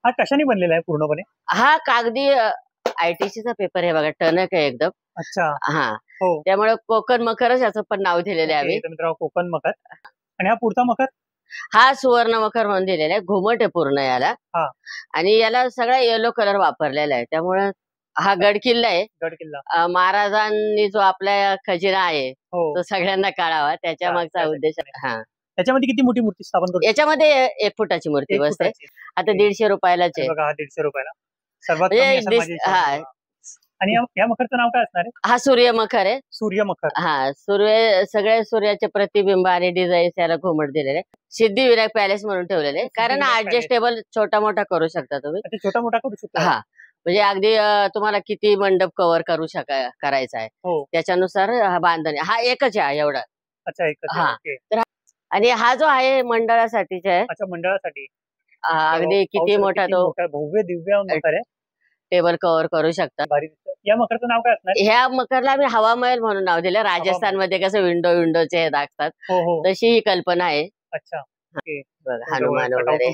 हा कशाने बनलेला आहे पूर्णपणे? हा कागदी आयटीसीचा पेपर आहे बघा, टणक आहे एकदम. अच्छा. हा, हो. त्यामुळे कोकण मखरच याचं पण नाव दिलेलं आहे ओके, आम्ही. तर मित्रांनो कोकण मखर. आणि हा पुढचा मखर? हा सुवर्ण मखर म्हणून दिलेला आहे, घुमट आहे पूर्ण याला. हा. आणि याला सगळा येलो कलर वापरलेला आहे, त्यामुळे हा गड किल्ला आहे. गड किल्ला. महाराजांनी जो आपला खजिना आहे हो. तो सगळ्यांना कळावा, त्याच्या मागचा उद्देश. हा, त्याच्यामध्ये किती मोठी मूर्ती स्थापन करू? याच्यामध्ये 1 फुटाची मूर्ती 1 बसते. फुटाची. आता 150 रुपयालाच आहे. बघा हा 150 रुपयाला सर्वात म्हणजे कमी असेल माझ्या हिशोबाने. आणि या मखरचं नाव काय असणार आहे? हा सूर्य मखर आहे. सूर्य मखर. हा, सगळे सूर्याचे प्रतिबिंब आणि डिझाईन याला घुमट दिलेले. सिद्धिविनायक पॅलेस म्हणून ठेवलेले, कारण ऍडजस्टेबल छोटा मोठा करू शकता तुम्ही. छोटा मोठा करू शकता. हा, म्हणजे अगदी तुम्हाला किती मंडप कव्हर करायचा आहे त्याच्यानुसार हा बांधणी. हा एकच आहे एवढा. अच्छा, एकच. हा, तर आणि हा जो आहे मंडळासाठीच आहे. अच्छा, मंडळासाठी. अगदी किती मोठा तो भव्य दिव्य मखर आहे. टेबल कव्हर करू शकता. या मखरचं नाव काय असणार? ह्या मकरला आम्ही हवा महल म्हणून नाव दिलं. राजस्थान मध्ये कसं विंडोचे हे दाखतात तशी ही कल्पना आहे. अच्छा. हनुमान वगैरे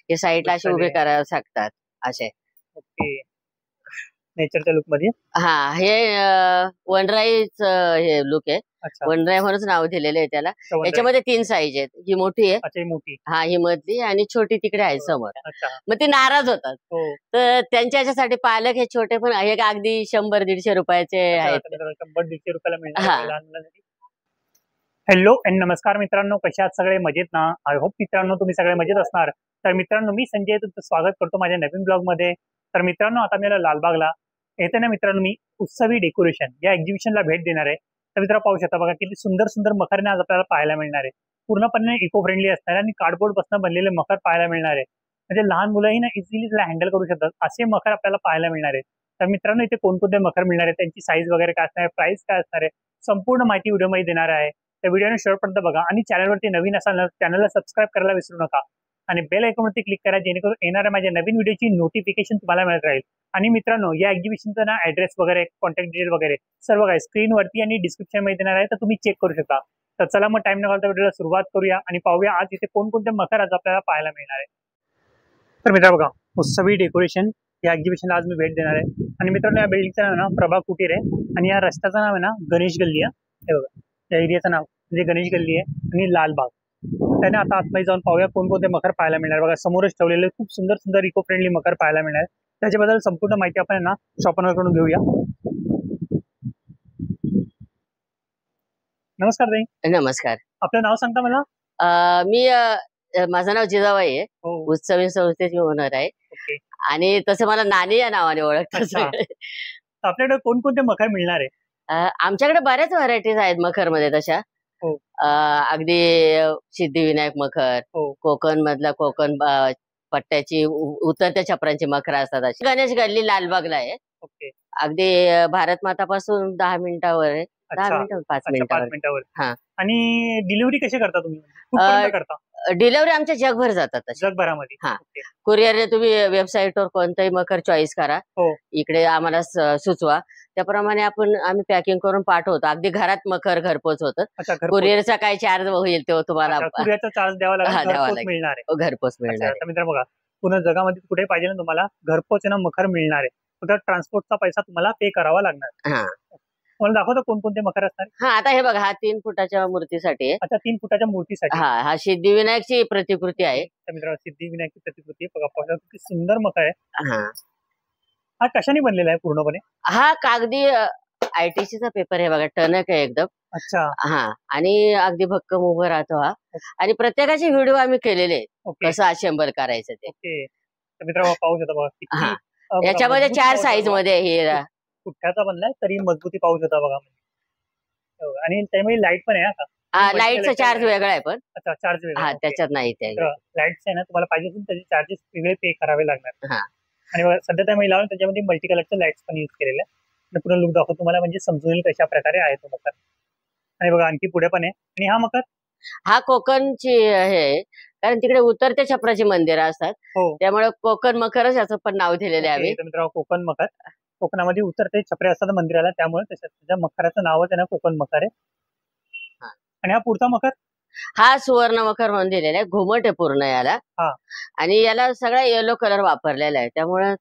हे साईडला असे उभे करू शकतात असे. ओके, नेचरच्या लुक मध्ये. हा, हे वनराईच हे लुक आहे. वनराई म्हणून नाव दिलेलं आहे त्याला. याच्यामध्ये 3 साईज आहेत. ही मोठी आहे, हा ही मधली, आणि छोटी तिकडे आहे समोर. मग ते नाराज होतात, तर त्यांच्या याच्यासाठी पालक हे छोटे पण हे अगदी 100-150 रुपयाचे आहेत. 100-150 रुपयाला मिळणार. हॅलो अँड नमस्कार मित्रांनो, कशा आहात सगळे? मजेत ना? आय होप मित्रांनो तुम्ही सगळे मजेत असणार. तर मित्रांनो मी संजय तुमचं स्वागत करतो माझ्या नवीन ब्लॉग मध्ये. तर मित्रांनो आता मी लालबागला येते ना मित्रांनो, मी उत्सवी डेकोरेशन या एक्झिबिशनला भेट देणार आहे. तर मित्रांनो पाहू शकता बघा किती सुंदर सुंदर मखर आज आपल्याला पाहायला मिळणार आहे. पूर्णपणे इको फ्रेंडली असणार आणि कार्डबोर्ड पासून बनलेले मखर पाहायला मिळणार आहे. म्हणजे लहान मुलंही ना इझिली त्याला हँडल करू शकतात असे मखर आपल्याला पाहायला मिळणार आहे. तर मित्रांनो इथे कोणकोणते मखर मिळणार आहे, त्यांची साईज वगैरे काय असणार आहे, प्राइस काय असणार आहे, संपूर्ण माहिती व्हिडिओमध्ये देणार आहे. त्या व्हिडिओने शेवटपर्यंत बघा आणि चॅनलवरती नवीन असाल चॅनलला सबस्क्राईब करायला विसरू नका आणि बेल आयकॉनवरती क्लिक करा, जेणेकरून येणाऱ्या माझ्या नवीन व्हिडिओची नोटिफिकेशन तुम्हाला मिळत राहील. आणि मित्रांनो या एक्झिबिशनचा ना ऍड्रेस वगैरे, कॉन्टॅक्ट डिटेल वगैरे सर्व काही स्क्रीनवरती आणि डिस्क्रिप्शन मध्ये देणार आहे, तर तुम्ही चेक करू शकता. तर चला मग टाइम न घालता व्हिडिओला सुरुवात करूया आणि पाहूया आज इथे कोणकोणते मखर आज आपल्याला पाहायला मिळणार आहे. तर मित्र बघा उत्सवी डेकोरेशन या एक्झिबिशनला आज मी भेट देणार आहे. आणि मित्रांनो या बिल्डिंगचं नाव ना प्रभा कुटीर आहे आणि या रस्त्याचं नाव आहे ना गणेश गल्ली आहे. हे बघा या एरियाचं नाव म्हणजे गणेश गल्ली आहे आणि लालबाग. त्याने आता आतमध्ये जाऊन पाहूया कोणकोणते मखर पाहायला मिळणार. बघा समोरच ठेवलेले खूप सुंदर सुंदर इको फ्रेंडली मखर पाहायला मिळणार. त्याच्याबद्दल संपूर्ण माहिती आपण ना शॉपनवरकडून घेऊया. नमस्कार ताई. नमस्कार. आपलं नाव सांगता मला? मी माझं नाव जिजाबाई आहे, उत्सवी संस्थेची ओनर आहे. आणि तसं मला नानी या नावाने ओळखतात. आपल्याकडे कोणकोणते मखर मिळणार आहे? आमच्याकडे बऱ्याच व्हरायटीज आहेत मखर मध्ये तशा. अगदी सिद्धिविनायक मखर, कोकण मधला कोकण पट्ट्याची उतरत्या छपरांची मखर असतात अशी. गणेश गल्ली लालबागला आहे. अगदी भारत माता पासून 10 मिनिटावर आहे. 10 मिनिटं 5 मिनिटावर. हा. आणि डिलिव्हरी कशी करता तुम्ही? डिलिव्हरी आमच्या जगभर जातात जगभरामध्ये. हा, कुरिअरने तुम्ही वेबसाईटवर कोणताही मखर चॉईस करा, इकडे आम्हाला सुचवा, त्याप्रमाणे आम्ही पॅकिंग करून पाठवतो. अगदी घरात मखर घरपोच होतं. कुरिअरचा काय चार्ज होईल तो तुम्हाला चार्ज द्यावा लागेल, घरपोच मिळणार. मित्र बघा पूर्ण जगामध्ये कुठे पाहिजे ना तुम्हाला घरपोच ना मखर मिळणार आहे, फक्त ट्रान्सपोर्टचा पैसा तुम्हाला पे करावा लागणार. मला दाखवतो कोणकोणते मखर असणार. हा, आता हे बघा हा 3 फुटाच्या मूर्तीसाठी. अच्छा, 3 फुटाच्या मूर्तीसाठी. हा सिद्धिविनायकची प्रतिकृती आहे. सिद्धिविनायकची प्रतिकृती बघा किती सुंदर मखर आहे. हा कशाने बनलेला आहे पूर्णपणे? हा कागदी आयटीसीचा पेपर आहे बघा, टणक आहे एकदम. अच्छा. हा, आणि अगदी भक्कम उभं राहतो हा. आणि प्रत्येकाचे व्हिडिओ आम्ही केलेले कसं असेंबल करायचं ते. मित्रांनो पाहू शकता बघा याच्यामध्ये 4 साईज मध्ये हे पुठ्ठ्याचा बनलाय तरी मजबूती पाहू शकता बघा. आणि त्यामध्ये लाईट पण आहे का? लाईटचा चार्ज वेगळा आहे पण. अच्छा, चार्ज वेगळा. हा, त्याच्यात नाही. लाईट्स आहे ना तुम्हाला पाहिजे असेल त्याचे चार्जेस वेगळे पे करावे लागणार. आणि सध्या त्या महिला त्याच्यामध्ये मल्टी कलरचे लाईट्स पण युज केलेले आहे. पुढे लुक दाखवतो तुम्हाला, म्हणजे समजून येईल कशा प्रकारे आहे तो मखर. आणि बघा आणखी पुढे पण आहे. आणि हा मखर हा कोकणची आहे, कारण तिकडे उतरत्या छपराची मंदिरं असतात, त्यामुळे कोकण मखरच याचं पण नाव दिलेलं आहे आम्ही. मित्रांनो कोकण मखर, कोकणामध्ये उतरते छपरे असतात मंदिराला, त्यामुळे त्याच्या मखराचं नावच आहे ना कोकण मखर आहे. आणि हा पुढचा मखर? हा सुवर्ण मखर म्हणून दिलेला आहे, घुमट आहे पूर्ण याला. आणि याला सगळा येलो कलर वापरलेला आहे, त्यामुळे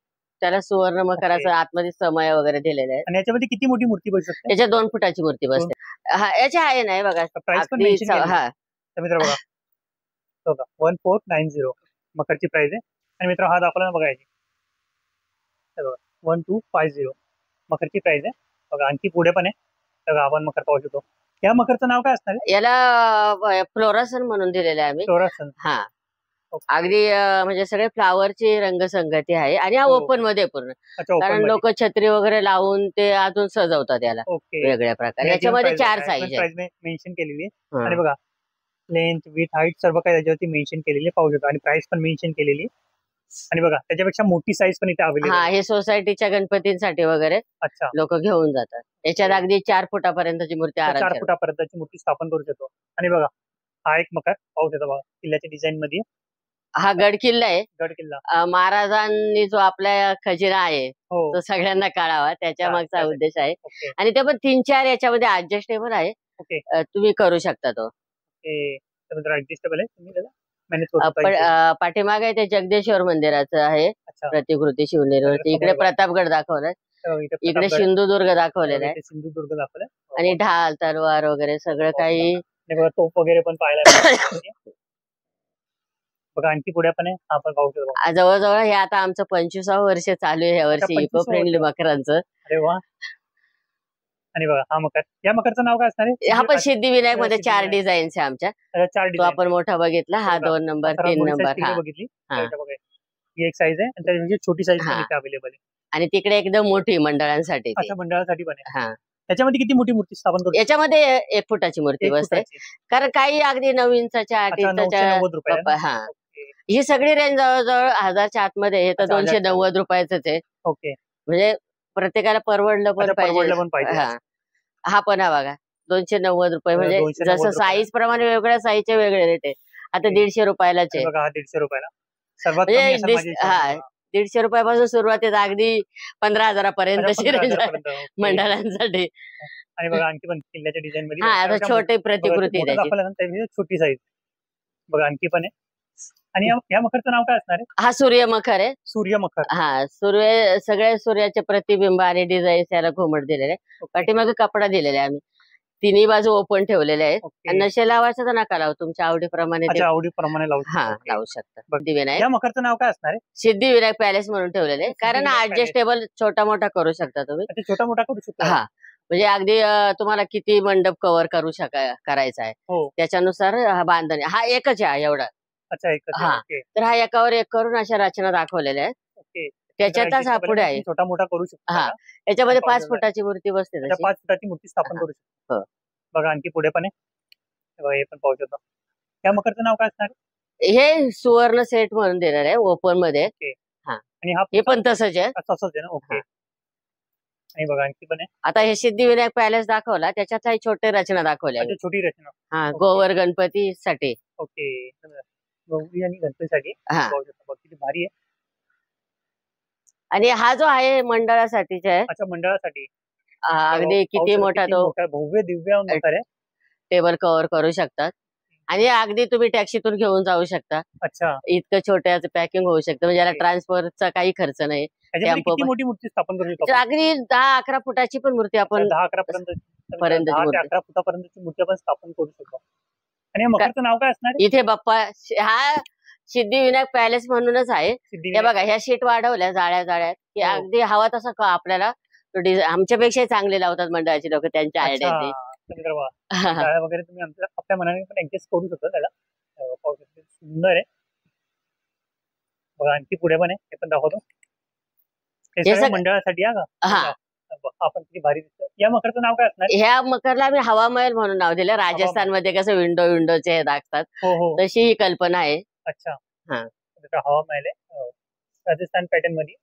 त्याला सुवर्ण मकराचं आतमध्ये समय वगैरे दिलेलं आहे. आणि याच्यामध्ये किती मोठी मूर्ती बसू शकते? याच्या 2 फुटाची मूर्ती बसते. याची आहे नाही बघा. मित्र बघा 1490 मकरची प्राइस आहे. आणि मित्र हा दाखवला बघा याची 1250 मकरची प्राइस आहे. बघा आणखी पुढे पण आहे, तर आपण मकर पाहू शकतो. या मकरचं नाव काय असणार आहे? याला फ्लोरासन म्हणून दिलेलं आहे आम्ही. फ्लोरासन. हा, अगदी म्हणजे सगळे फ्लावरची रंगसंगती आहे. आणि हा ओपन मध्ये पूर्ण, कारण लोक छत्री वगैरे लावून ते अजून सजवतात याला वेगळ्या प्रकारे. याच्यामध्ये 4 साईज मेन्शन केलेली आहे. आणि बघा लेंथ, विथ, हाईट सर्व काही त्याच्यावरती मेन्शन केलेली पाहू शकतो. आणि प्राइस पण मेन्शन केलेली. आणि बघा त्याच्यापेक्षा मोठी साईज पण इथे अवेलेबल आहे. हे सोसायटीच्या गणपतींसाठी वगैरे लोक घेऊन जातात. याच्यात अगदी 4 फुटापर्यंतची मूर्ती, 4 फुटापर्यंतची मूर्ती स्थापन करू शकतो. आणि बघा हा एक मकर पाहू शकतो बघा किल्ल्याच्या डिझाईन मध्ये. हा गड किल्ला आहे. गड किल्ला महाराजांनी जो आपला खजिना आहे तो सगळ्यांना कळावा, त्याच्या मागचा उद्देश आहे. आणि ते पण 3-4 याच्यामध्ये ऍडजस्टेबल आहे, तुम्ही करू शकता तो. ऍडजस्टेबल आहे, तुम्ही त्याला पाठीमागे आहे ते जगदेश्वर मंदिराचं आहे प्रतिकृती शिवनेरीवरती. इकडे प्रतापगड दाखवलाय, इकडे सिंधुदुर्ग दाखवलेला आहे. सिंधुदुर्ग दाखवलाय. आणि ढाल, तलवार वगैरे सगळं काही, तोप वगैरे पण पाहायला. बघा आणखी पुढे पण आहे, आपण पाहू शकतो. जवळजवळ हे आता आमचं 25वं वर्ष चालू आहे यावर्षी इको फ्रेंडली मकरांचं. अरे वा. आणि बघा हा मकर, या मकरचं नाव काय असणार आहे? हा पण सिद्धिविनायक मध्ये 4 डिझाईन्स आहे आमच्या. 4 डिझाईन आपण मोठा बघितला, हा 2 नंबर 3 नंबर बघितली. ही एक साईज आहे, आणि त्याची छोटी साईज पण इथे अवेलेबल आहे. आणि तिकडे एकदम मोठी मंडळांसाठी. मंडळासाठी पण आहे. त्याच्यामध्ये किती मोठी मूर्ती स्थापन करू? याच्यामध्ये 1 फुटाची मूर्ती बसते, कारण काही अगदी 9 इंचाच्या 8 इंचाच्या. ही सगळी रेंज जवळजवळ 1000च्या आतमध्ये आहे, तर 290 रुपयाच आहे. म्हणजे प्रत्येकाला परवडलं पण पाहिजे. हा पण हा बघा 290 रुपये, म्हणजे जसं साईज प्रमाणे वेगळ्या साईजचे वेगळे रेट आहे. आता 150 रुपयालाच आहे. 150 रुपयाला 150 रुपयापासून सुरुवात आहे, अगदी 15,000पर्यंतची रेंज मंडळांसाठी. आणि बघा आणखी पण किल्ल्याच्या डिझाईन मध्ये आता छोटी प्रतिकृती छोटी साईज बघा आणखी पण आहे. आणि या मकरचं नाव काय असणार आहे? हा सूर्य मकर आहे. सूर्य मकर. सगळे सूर्याचे प्रतिबिंब आणि डिझाईन याला घुमट दिलेले आहे. पाठीमागे कपडा दिलेला आहे आम्ही, तिन्ही बाजू ओपन ठेवलेले आहेत. नशे लावायचं तर नका लावू, तुमच्या आवडीप्रमाणे लावू शकता. या मकरचं नाव काय असणार आहे? सिद्धिविनायक पॅलेस म्हणून ठेवलेले आहे, कारण ऍडजस्टेबल छोटा मोठा करू शकता तुम्ही. छोटा मोठा करू शकता. म्हणजे अगदी तुम्हाला किती मंडप कव्हर करायचा आहे त्याच्यानुसार हा बांधणी. हा एकच आहे एवढा. तर हा एकावर एक करून अशा रचना दाखवलेल्या आहेत. त्याच्यातच हा पुढे आहे, छोटा मोठा करू शकतो. याच्यामध्ये 5 फुटाची मूर्ती बसते, 5 फुटाची मूर्ती स्थापन करू शकतो. बघा आणखी पुढे पण आहे, हे पण पाहू शकतो. या मकरचं नाव काय असणार? हे सुवर्ण सेट म्हणून देणार आहे ओपन मध्ये. आणि हे पण तसंच आहे. ओके. आणि बघा आणखी पण आहे. आता हे सिद्धिविनायक पॅलेस दाखवला, त्याच्यात छोटे रचना दाखवल्या, छोटी रचना. गोवर गणपतीसाठी. ओके. गौरी आणि गणपतीसाठी किती भारी आहे. आणि हा जो आहे मंडळासाठीचा आहे. मंडळासाठी अगदी किती मोठा तो भव्य दिव्य मकर आहे. टेबल कव्हर करू शकतात, आणि अगदी तुम्ही टॅक्सीतून घेऊन जाऊ शकता. इतकं छोट्याचं पॅकिंग होऊ शकतं, म्हणजे याला ट्रान्सफरचा काही खर्च नाही. किती मोठी मूर्ती स्थापन करू शकतो? अगदी 10-11 फुटाची पण मूर्ती आपण 11 फुटापर्यंतची मूर्ती आपण स्थापन करू शकतो. आणि मकरचं नाव काय असणार? इथे बाप्पा, हा सिद्धिविनायक पॅलेस म्हणूनच आहे. हे बघा, ह्या शीट वाढवल्या जाळ्या की अगदी हवा तसा आपल्याला आमच्यापेक्षा चांगले लावतात मंडळाची लोक, त्यांच्या आयडिया वगैरे तुम्ही आपल्या मनाने पण ऍडजस्ट करू शकता त्याला. सुंदर आहे. बघा आणखी पुढे पण आहे, हे पण दाखवतो. मंडळासाठी आपण किती भारी दिसतो. या मकरचं नाव काय असणार? ह्या मकरला आम्ही हवा महल म्हणून नाव दिलं. राजस्थान मध्ये कसं विंडोचे हे दाखतात, तशी ही कल्पना आहे. हवा महल आहे राजस्थान पॅटर्न मध्ये.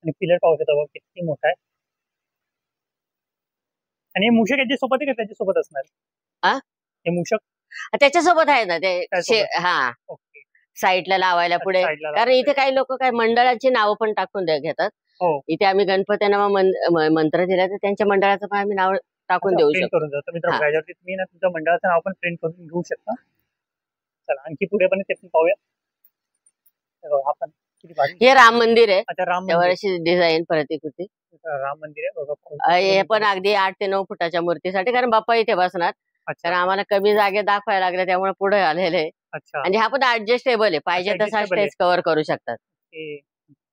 आणि पिलर पाहू शकता किती मोठा आहे. आणि मूषक याच्यासोबत आहे का त्याच्यासोबत असणार? हे मूषक त्याच्यासोबत आहे ना ते. साईडला लावायला पुढे, कारण इथे काही लोक काय मंडळाची नावं पण टाकून घेतात. इथे आम्ही गणपतींना मंत्र दिला, तर त्यांच्या मंडळाचं पण आम्ही नाव टाकून देऊ प्रिंट शकतो. करून जातो मित्र. हा. याच्यावरती तुम्ही ना तुमच्या मंडळाचं नाव पण प्रिंट करून घेऊ शकता. चला आणखी पुढे पण ते पण पाहूया. हे बघा, आपण किती भारी. हे राम मंदिर आहे. अच्छा, राम त्यावर मंदिर. अशी डिझाईन प्रतिकृती. राम मंदिर आहे बघा. हे पण अगदी 8 ते 9 फुटाच्या मूर्तीसाठी, कारण बाप्पा इथे बसणार. तर अच्छा आम्हाला कमी जागे दाखवायला लागले, त्यामुळे पुढे आलेले. अच्छा. आणि हा पण ऍडजस्टेबल आहे, पाहिजे तसा adjustable आहे. स्टेज कव्हर करू शकतात. हे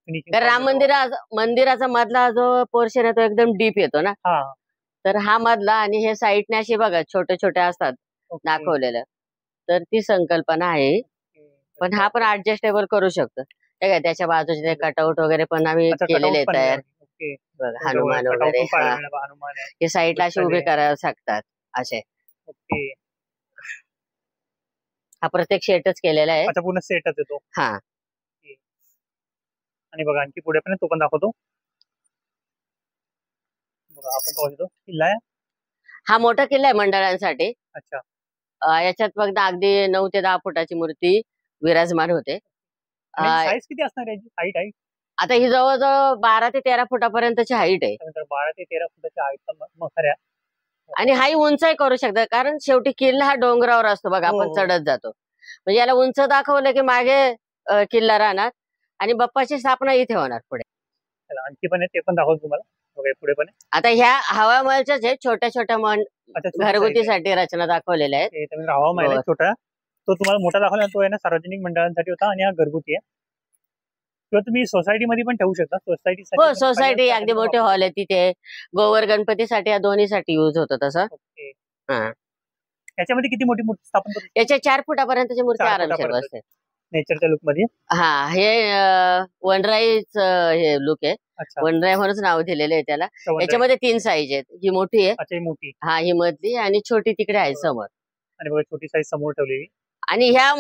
finishing तर राम पाहूया तेव्हा. मंदिराचा मधला जो पोर्शन आहे तो एकदम डीप येतो ना. हा. तर हा मधला आणि हे साईडने अशी बघा छोटे छोटे असतात ओके. दाखवलेलं. तर ती संकल्पना आहे. पण हा पण ऍडजस्टेबल करू शकतो. हे काय त्याच्या बाजूचे ते कटआउट वगैरे पण आम्ही अच्छा, केलेले cutout आहेत पण आहे. तयार. ओके. बघा, हनुमान cutout वगैरे. पण पाहायला हा. मिळालं बघा, हनुमान आहे. हे साईडला असे उभे करायला शकतात असे. ओके. हा प्रत्येक सेटच केलेला आहे. अच्छा, पूर्ण सेटच येतो. हा. आणि बघा आणखी पुढे पण तो पण दाखवतो. बघा आपण पाहू शकतो किल्ला आहे. हा मोठा किल्ला आहे मंडळांसाठी. अच्छा. याच्यात फक्त अगदी 9 ते 10 फुटाची मूर्ती विराजमान होते. साईज किती असणार याची? हाईट आता ही जवळजवळ 12 ते 13 फुटापर्यंतची हाईट आहे. 12 ते 13 फुटाची हाईट मखर आहे. आणि हाही उंचाई करू शकतात, कारण शेवटी किल्ला हा डोंगरावर असतो बघा. हो, आपण हो. चढत जातो, म्हणजे याला उंच दाखवलं की मागे किल्ला राहणार आणि बाप्पाची स्थापना इथे होणार पुढे. चला आणखी पण आहे, ते पण दाखवतो तुम्हाला. बघा पुढे पण आहे. आता ह्या हवामहलच्याच आहेत छोट्या छोट्या अच्छा, छोटी size आहे. घरगुतीसाठी रचना दाखवलेल्या आहेत. हे तर हवामान आहे छोटा. तो तुम्हाला मोठा दाखवला तो आहे ना सार्वजनिक मंडळांसाठी होता आणि हा घरगुती आहे. किंवा तुम्ही सोसायटीमध्ये पण ठेवू शकता. हो, सोसायटी अगदी मोठे हॉल आहे तिथे. गोवर गणपतीसाठी या दोन्हीसाठी युज होतं तसं. ओके. हा. याच्यामध्ये किती मोठी मूर्ती स्थापन करू? याच्या 4 फुटापर्यंतची मूर्ती 4 आरामशीर फुटापर्यंत. बसते. नेचरच्या लुक मध्ये. हा. हे वनराईच हे लुक आहे. अच्छा. वनराई म्हणूनच नाव दिलेलं आहे त्याला. याच्यामध्ये 3 साईज आहेत. ही मोठी आहे. अच्छा, ही मोठी. हा, ही मधली आणि छोटी तिकडे आहे समोर. आणि बघा छोटी साईज समोर ठेवलेली. आणि ह्या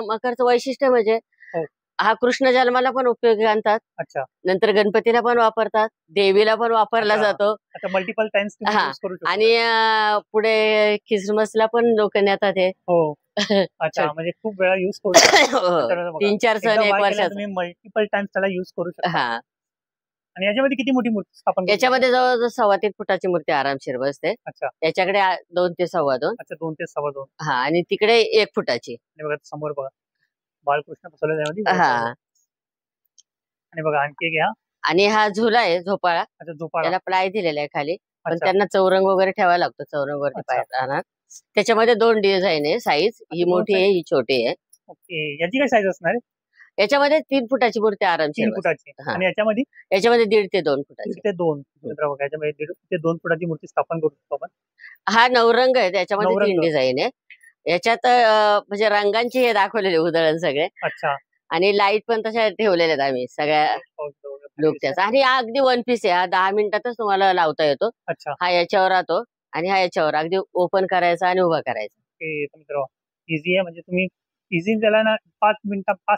मकरचं वैशिष्ट्य म्हणजे हो. हा कृष्ण जन्माला पण उपयोगी आणतात. अच्छा. नंतर गणपतीला पण वापरतात, देवीला पण वापरला अच्छा. जातो. आता मल्टिपल टाइम्स तुम्ही हा. यूज करू शकता. आणि पुढे ख्रिसमसला पण लोक नेतात हे. हो. अच्छा, म्हणजे खूप वेळा यूज करू शकता. 3-4 सण एक वर्षात तुम्ही मल्टिपल टाइम्स त्याला यूज करू शकता. हा. आणि याच्यामध्ये किती मोठी मूर्ती स्थापन करू याच्यामध्ये जवळजवळ 2.25 फुटाची मूर्ती आरामशीर बसते. अच्छा. याच्याकडे 2 ते 2.25. अच्छा, 2 ते 2.25. हा. आणि तिकडे 1 फुटाची. आणि बघा समोर बघा बालकृष्ण बसवले त्यामध्ये. हा. आणि बघा आणखी घ्या. आणि हा झुला आहे झोपाळा. अच्छा, झोपाळा. त्याला प्लाय दिलेला आहे खाली, पण अच्छा. त्यांना चौरंग वगैरे ठेवायला लागतो. चौरंग वरती अच्छा. पाय राहणार. त्याच्यामध्ये 2 डिझाईन आहे. साईज ही मोठी आहे, ही छोटी आहे. ओके. याची काय साईज असणार आहे? याच्यामध्ये 3 फुटाची मूर्ती आरामशीर 3 बसते. फुटाची. हा. आणि याच्यामध्ये याच्यामध्ये 1.5 ते 2 फुटाची. 1.5 ते 2. बघा याच्यामध्ये 1.5 ते 2 फुटाची मूर्ती स्थापन करू शकतो आपण. हा नवरंग आहे, त्याच्यामध्ये 3 नवरंग. डिझाईन आहे. याच्यात म्हणजे रंगांची हे दाखवलेले उधळण सगळे. अच्छा. आणि लाईट पण तशा ठेवलेल्या आहेत आम्ही सगळ्या लुक त्याचा. आणि हा अगदी 1 पीस आहे. हा 10 मिनिटातच तुम्हाला लावता येतो. अच्छा. हा याच्यावर राहतो आणि हा याच्यावर अगदी ओपन करायचा आणि उभा करायचा. मित्र इझी आहे, म्हणजे तुम्ही इझी त्याला ना 5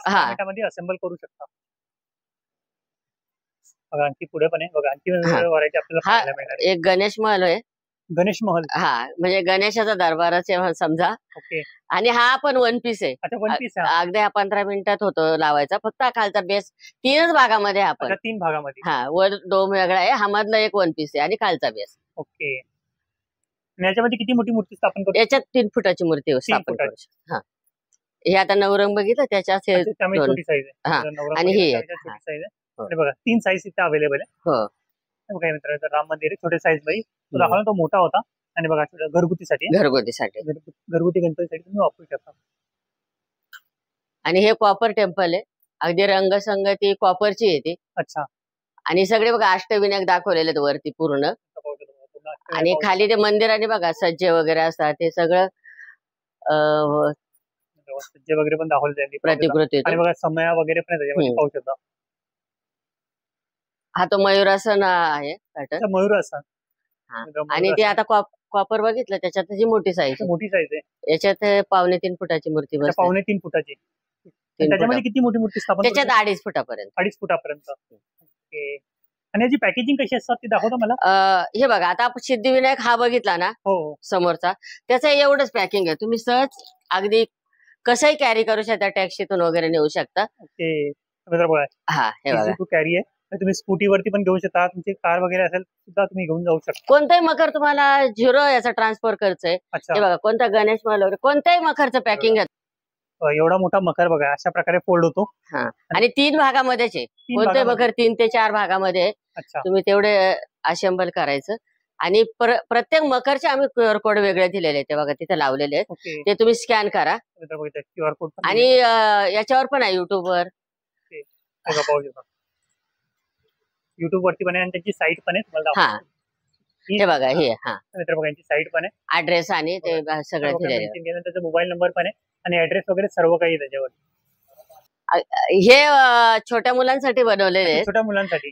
हा. मिनिटामध्ये असेंबल करू शकता. बघा आणखी पुढे पण आहे. बघा आणखी हा. वेगवेगळ्या व्हरायटी आपल्याला हा पाहायला मिळणार आहे. एक गणेश महल आहे. गणेश महल. हा, म्हणजे गणेशाचा दरबारच आहे समजा. ओके. आणि हा पण 1 पीस आहे. अच्छा, 1 पीस आहे. अगदी हा 15 मिनिटात होतो लावायचा. फक्त हा खालचा बेस 3च भागामध्ये आहे. अच्छा, आपण 3 भागामध्ये. हा, वर डोम वेगळा आहे. हा मधला एक 1 पीस आहे आणि खालचा बेस. ओके. आणि याच्यामध्ये किती मोठी मूर्ती स्थापन करू? याच्यात 3 फुटाची मूर्ती स्थापन करू शकतो. हा. हे आता नवरंग बघितलं त्याच्यात हे अच्छा, त्यामध्ये दोन. छोटी साईज आहे. हा. नवरंग आणि बघितलं, ही त्यामध्ये एक. छोटी साईज आहे. हो. आणि बघा 3 साईज इथे अवेलेबल आहे. हो. बघा मित्रांनो, राम मंदिर आहे छोटे साईज बाई. तो दाखवला तो मोठा होता. आणि बघा घरगुतीसाठी घरगुती गणपतीसाठी तुम्ही वापरू शकता. आणि हे कॉपर टेम्पल आहे. अगदी रंगसंगती कॉपरची येते. अच्छा. आणि सगळे बघा अष्टविनायक दाखवलेले आहेत वरती पूर्ण. आणि खाली ते मंदिर आणि बघा सज्जे वगैरे असतात, हे सगळं सज्जे वगैरे पण दाखवले त्यांनी प्रतिकृती. आणि बघा समया वगैरे पण त्याच्यामध्ये पाहू शकता. हा तो मयूरासन आहे पॅटर्न. मयूरासन. आणि ते आता कॉपर बघितलं त्याच्यात जी मोठी साईज आहे. याच्यात 2.25 फुटाची मूर्ती बसते. 2.25 फुटाची. त्याच्यामध्ये किती मोठी मूर्ती स्थापन? त्याच्यात 2.5 फुटापर्यंत. 2.5 फुटापर्यंत. आणि याची पॅकेजिंग कशी असतात ते दाखवतो मला. हे बघा आता आपण सिद्धिविनायक हा बघितला ना समोरचा, त्याचं एवढंच पॅकिंग आहे. तुम्ही सहज अगदी कसंही कॅरी करू शकता, टॅक्सीतून वगैरे नेऊ शकता. ओके. हा, हे बघा कॅरी आहे. तुम्ही स्कूटीवरती पण घेऊ शकता, तुमची कार वगैरे असेल सुद्धा तुम्ही घेऊन जाऊ शकता. कोणताही मखर तुम्हाला 0 याचा ट्रान्सफर खर्च आहे. हे बघा, कोणता गणेश माल वगैरे कोणत्याही मखरचं पॅकिंग आहे. एवढा मोठा मखर बघा अशा प्रकारे फोल्ड होतो. आणि 3 भागामध्येच आहे. कोणते मखर 3 ते 4 भागामध्ये आहे. तुम्ही तेवढे असेंबल करायचं. आणि प्रत्येक मखरचे आम्ही QR कोड वेगळे दिलेले आहेत. बघा तिथे लावलेले आहेत, ते तुम्ही स्कॅन करा. QR कोड आणि याच्यावर पण आहे युट्यूबवर. युट्यूब वरती पण आहे आणि त्यांची साईट पण आहे तुम्हाला. हे बघा, हे बघा यांची साईट पण आहे, ऍड्रेस आणि ते सगळं दिलेलं आहे. त्याचा मोबाईल नंबर पण आहे आणि ऍड्रेस वगैरे सर्व काही त्याच्यावर. हे छोट्या मुलांसाठी बनवलेले आहेत. छोट्या मुलांसाठी.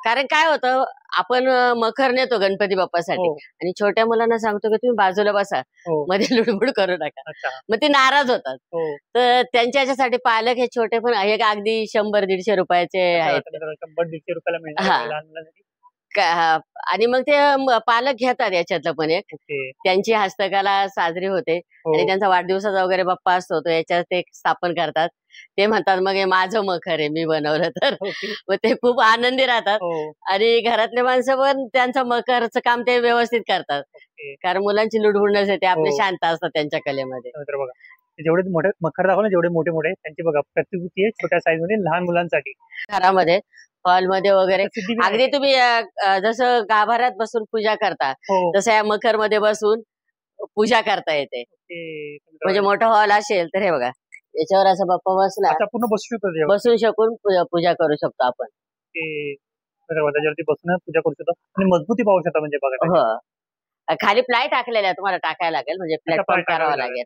कारण काय होतं, आपण मखर नेतो गणपती बाप्पासाठी आणि छोट्या मुलांना सांगतो की तुम्ही बाजूला बसा, मध्ये लुडबुड करू नका, मग ते नाराज होतात. तर त्यांच्या ह्याच्यासाठी पालक हे छोटे पण हे अगदी 100-150 रुपयाचे आहेत. 100-150 रुपयाला मिळणार. आणि मग ते पालक घेतात याच्यातलं पण एक. त्यांची हस्तकला साजरी होते आणि त्यांचा वाढदिवसाचा वगैरे बाप्पा असतो तो याच्यात ते स्थापन करतात. ते म्हणतात मग हे माझं मखर आहे, मी बनवलं तर. मग ते खूप आनंदी राहतात. आणि घरातले माणसं पण त्यांचं मकरचं काम ते व्यवस्थित करतात. कारण मुलांची लुडबुड नसते, ते आपले शांत असतात त्यांच्या कलेमध्ये. बघा जेवढे मोठे मखर दाखवले, जेवढे मोठे मोठे त्यांची बघा प्रतिकृती आहे छोट्या साईज मध्ये लहान मुलांसाठी. घरामध्ये हॉलमध्ये वगैरे अगदी तुम्ही जसं गाभाऱ्यात बसून पूजा करता तसं या मखर मध्ये बसून पूजा करता येते. म्हणजे मोठा हॉल असेल तर हे बघा, याच्यावर असं बाप्पा बसला पूर्ण बसून शकून पूजा करू शकतो आपण. त्याच्यावरती बसून पूजा करू शकतो आणि मजबूती पाहू शकता. म्हणजे बघा खाली प्लाय टाकलेला तुम्हाला टाकायला लागेल, म्हणजे प्लॅटफॉर्म करावा लागेल.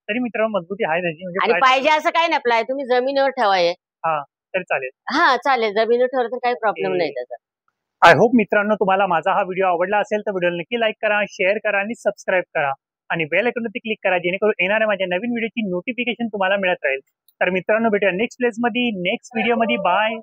तरी मित्रांनो मजबूती आहे त्याची. आणि पाहिजे असं काही नाही, प्लाय तुम्ही जमिनीवर ठेवाय तरी चालेल. चालेल, जमिनीवर ठेवलं तर काही प्रॉब्लेम नाही त्याचा. आय होप मित्रांनो तुम्हाला माझा हा व्हिडिओ आवडला असेल तर व्हिडिओला नक्की लाईक करा, शेअर करा आणि सबस्क्राईब करा आणि बेल आयकॉनवरती क्लिक करा, जेणेकरून येणाऱ्या माझ्या नवीन व्हिडिओची नोटिफिकेशन तुम्हाला मिळत राहील. तर मित्रांनो भेटूया नेक्स्ट प्लेस मध्ये, नेक्स्ट व्हिडिओ मध्ये. बाय.